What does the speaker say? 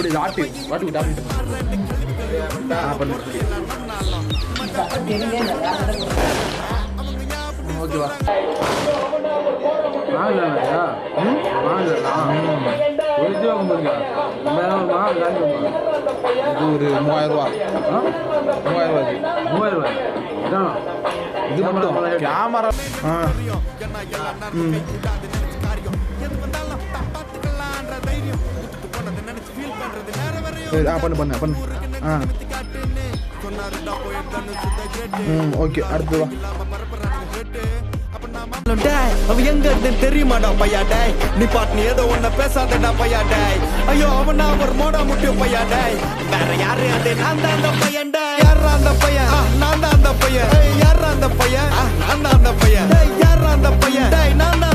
அப்படி ஆட்டி வாட்டி விட்டு ஆட்டி பண்ணு ஓகேவா வாங்கலையா வாங்கலாம் ஒரு வாங்க இது ஒரு 3000 ரூபா இது மட்டும் கேமரா பண்ணு ஓகே அடுத்து வா அவ எங்க இருந்து தெரியுமாடா பையா டேய் நீ பாட்டு ஏதோ ஒன்ன பேசாதடா பையா டேய் ஐயோ அவனா ஒரு மோடா முட்டிய பையா டேய் வேற யாரு அது நான் தான் அந்த பையன் டேய் யாரா அந்த பையன் நான் தான் அந்த பையன் யாரா அந்த பையன் நான் தான் அந்த பையன் யாரா அந்த பையன் டேய் நான் தான்